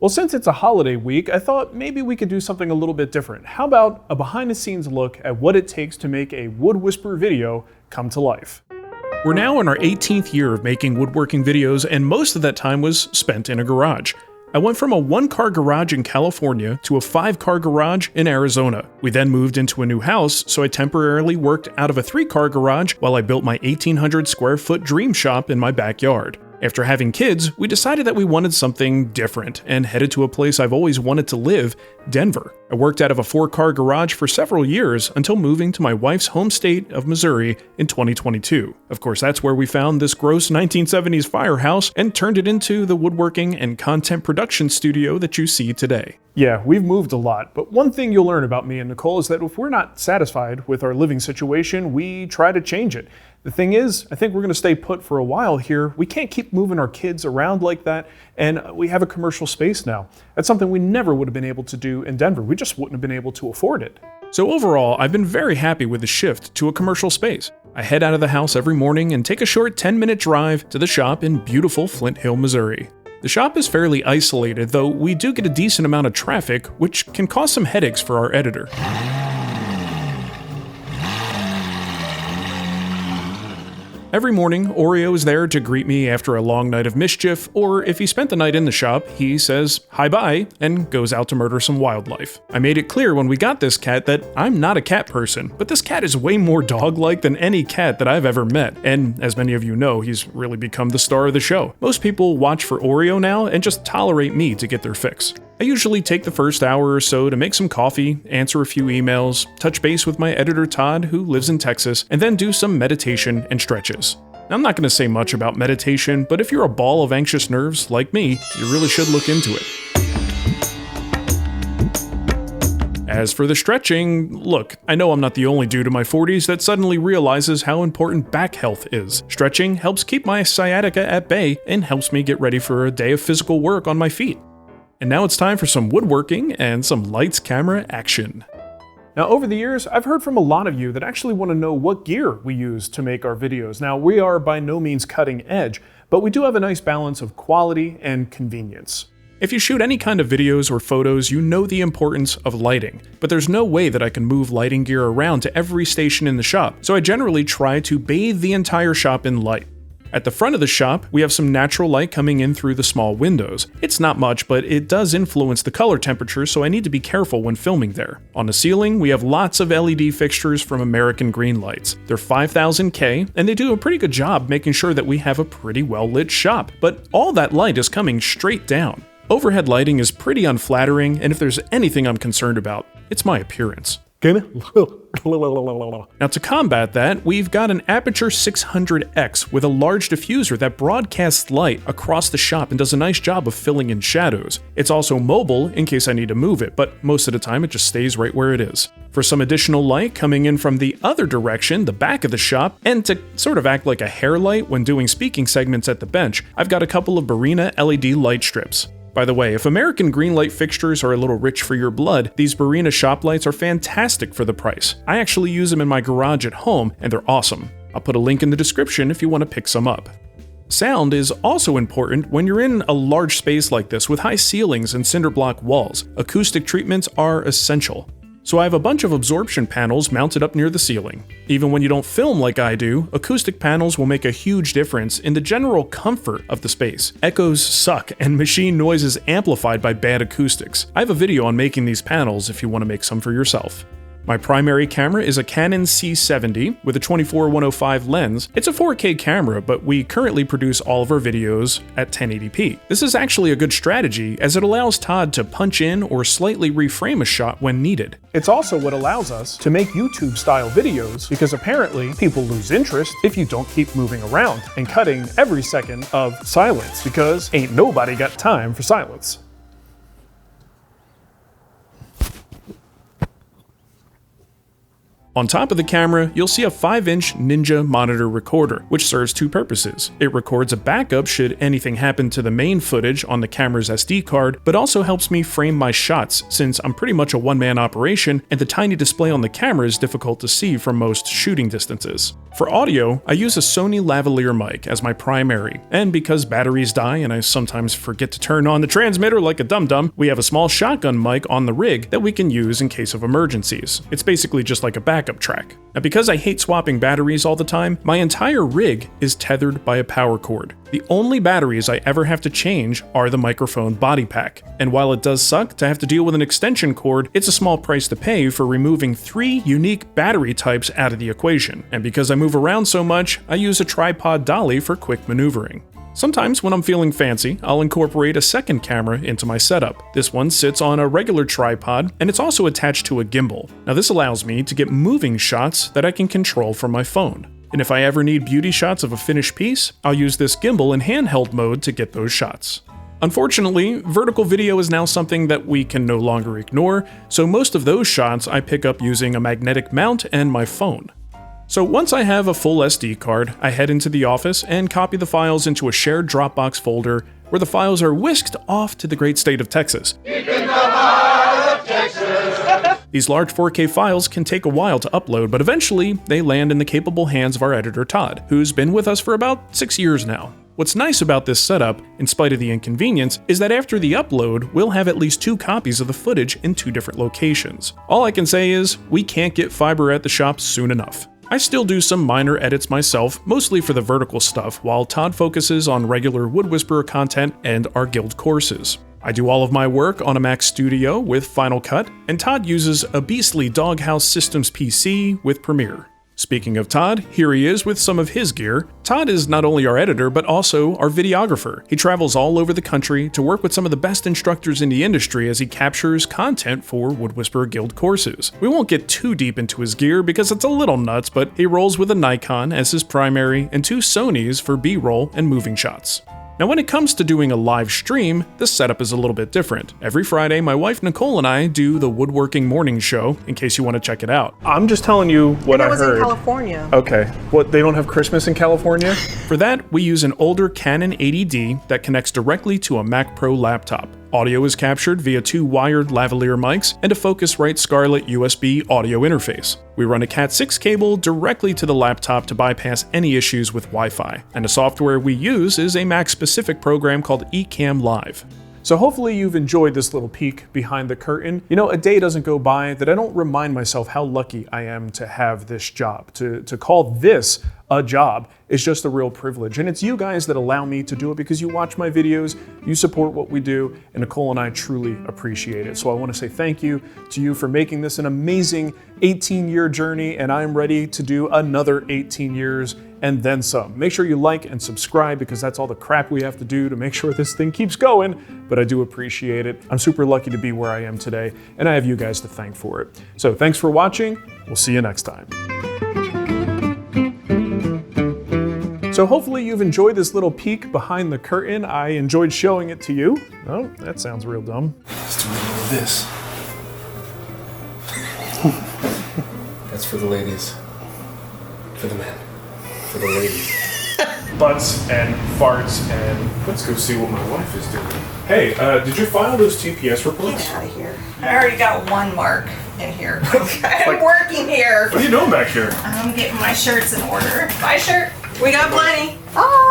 Well, since it's a holiday week, I thought maybe we could do something a little bit different. How about a behind-the-scenes look at what it takes to make a Wood Whisperer video come to life? We're now in our 18th year of making woodworking videos, and most of that time was spent in a garage. I went from a 1-car garage in California to a 5-car garage in Arizona. We then moved into a new house, so I temporarily worked out of a 3-car garage while I built my 1,800 square foot dream shop in my backyard. After having kids, we decided that we wanted something different and headed to a place I've always wanted to live, Denver. I worked out of a 4-car garage for several years until moving to my wife's home state of Missouri in 2022. Of course, that's where we found this gross 1970s firehouse and turned it into the woodworking and content production studio that you see today. Yeah, we've moved a lot, but one thing you'll learn about me and Nicole is that if we're not satisfied with our living situation, we try to change it. The thing is, I think we're going to stay put for a while here. We can't keep moving our kids around like that, and we have a commercial space now. That's something we never would have been able to do in Denver. We just wouldn't have been able to afford it. So overall, I've been very happy with the shift to a commercial space. I head out of the house every morning and take a short 10-minute drive to the shop in beautiful Flint Hill, Missouri. The shop is fairly isolated, though we do get a decent amount of traffic, which can cause some headaches for our editor. Every morning, Oreo is there to greet me after a long night of mischief, or if he spent the night in the shop, he says hi-bye and goes out to murder some wildlife. I made it clear when we got this cat that I'm not a cat person, but this cat is way more dog-like than any cat that I've ever met, and as many of you know, he's really become the star of the show. Most people watch for Oreo now and just tolerate me to get their fix. I usually take the first hour or so to make some coffee, answer a few emails, touch base with my editor Todd, who lives in Texas, and then do some meditation and stretches. Now, I'm not going to say much about meditation, but if you're a ball of anxious nerves like me, you really should look into it. As for the stretching, look, I know I'm not the only dude in my 40s that suddenly realizes how important back health is. Stretching helps keep my sciatica at bay and helps me get ready for a day of physical work on my feet. And now it's time for some woodworking and some lights, camera, action. Now, over the years, I've heard from a lot of you that actually want to know what gear we use to make our videos. Now, we are by no means cutting edge, but we do have a nice balance of quality and convenience. If you shoot any kind of videos or photos, you know the importance of lighting, but there's no way that I can move lighting gear around to every station in the shop, so I generally try to bathe the entire shop in light. At the front of the shop, we have some natural light coming in through the small windows. It's not much, but it does influence the color temperature, so I need to be careful when filming there. On the ceiling, we have lots of LED fixtures from American Green Lights. They're 5000K, and they do a pretty good job making sure that we have a pretty well-lit shop, but all that light is coming straight down. Overhead lighting is pretty unflattering, and if there's anything I'm concerned about, it's my appearance. Now, to combat that, we've got an Aperture 600X with a large diffuser that broadcasts light across the shop and does a nice job of filling in shadows. It's also mobile in case I need to move it, but most of the time it just stays right where it is. For some additional light coming in from the other direction, the back of the shop, and to sort of act like a hair light when doing speaking segments at the bench, I've got a couple of Barina LED light strips. By the way, if American Green Light fixtures are a little rich for your blood, these Barina shop lights are fantastic for the price. I actually use them in my garage at home, and they're awesome. I'll put a link in the description if you want to pick some up. Sound is also important when you're in a large space like this with high ceilings and cinder block walls. Acoustic treatments are essential. So I have a bunch of absorption panels mounted up near the ceiling. Even when you don't film like I do, acoustic panels will make a huge difference in the general comfort of the space. Echoes suck, and machine noise is amplified by bad acoustics. I have a video on making these panels if you want to make some for yourself. My primary camera is a Canon C70 with a 24-105 lens. It's a 4K camera, but we currently produce all of our videos at 1080p. This is actually a good strategy as it allows Todd to punch in or slightly reframe a shot when needed. It's also what allows us to make YouTube-style videos because apparently people lose interest if you don't keep moving around and cutting every second of silence because ain't nobody got time for silence. On top of the camera, you'll see a 5-inch Ninja monitor recorder, which serves two purposes. It records a backup should anything happen to the main footage on the camera's SD card, but also helps me frame my shots since I'm pretty much a one-man operation and the tiny display on the camera is difficult to see from most shooting distances. For audio, I use a Sony lavalier mic as my primary, and because batteries die and I sometimes forget to turn on the transmitter like a dum-dum, we have a small shotgun mic on the rig that we can use in case of emergencies. It's basically just like a backup track. Now, because I hate swapping batteries all the time, my entire rig is tethered by a power cord. The only batteries I ever have to change are the microphone body pack. And while it does suck to have to deal with an extension cord, it's a small price to pay for removing 3 unique battery types out of the equation. And because I move around so much, I use a tripod dolly for quick maneuvering. Sometimes when I'm feeling fancy, I'll incorporate a second camera into my setup. This one sits on a regular tripod, and it's also attached to a gimbal. Now this allows me to get moving shots that I can control from my phone. And if I ever need beauty shots of a finished piece, I'll use this gimbal in handheld mode to get those shots. Unfortunately, vertical video is now something that we can no longer ignore, so most of those shots I pick up using a magnetic mount and my phone. So once I have a full SD card, I head into the office and copy the files into a shared Dropbox folder where the files are whisked off to the great state of Texas. These large 4K files can take a while to upload, but eventually they land in the capable hands of our editor Todd, who's been with us for about 6 years now. What's nice about this setup, in spite of the inconvenience, is that after the upload, we'll have at least 2 copies of the footage in 2 different locations. All I can say is, we can't get fiber at the shop soon enough. I still do some minor edits myself, mostly for the vertical stuff, while Todd focuses on regular Wood Whisperer content and our guild courses. I do all of my work on a Mac Studio with Final Cut, and Todd uses a beastly Doghouse Systems PC with Premiere. Speaking of Todd, here he is with some of his gear. Todd is not only our editor, but also our videographer. He travels all over the country to work with some of the best instructors in the industry as he captures content for Wood Whisperer Guild courses. We won't get too deep into his gear because it's a little nuts, but he rolls with a Nikon as his primary and 2 Sonys for B-roll and moving shots. Now when it comes to doing a live stream, the setup is a little bit different. Every Friday, my wife Nicole and I do the Woodworking morning show, in case you want to check it out. I'm just telling you what I heard. It was in California. Okay. What, they don't have Christmas in California? For that, we use an older Canon 80D that connects directly to a Mac Pro laptop. Audio is captured via 2 wired lavalier mics and a Focusrite Scarlett USB audio interface. We run a Cat6 cable directly to the laptop to bypass any issues with Wi-Fi, and the software we use is a Mac-specific program called Ecamm Live. So hopefully you've enjoyed this little peek behind the curtain. You know, a day doesn't go by that I don't remind myself how lucky I am to have this job. To call this a job is just a real privilege. And it's you guys that allow me to do it because you watch my videos, you support what we do, and Nicole and I truly appreciate it. So I want to say thank you to you for making this an amazing 18-year journey, and I'm ready to do another 18 years and then some. Make sure you like and subscribe because that's all the crap we have to do to make sure this thing keeps going, but I do appreciate it. I'm super lucky to be where I am today, and I have you guys to thank for it. So thanks for watching. We'll see you next time. So hopefully you've enjoyed this little peek behind the curtain. I enjoyed showing it to you. Oh, that sounds real dumb. Let's do a little of this. That's for the ladies. For the men. For the ladies. Butts and farts and let's go see what my wife is doing. Hey, did you file those TPS reports? Get out of here. I already got 1 mark in here. I'm working here. What are you doing back here? I'm getting my shirts in order. My shirt. We got plenty. Oh.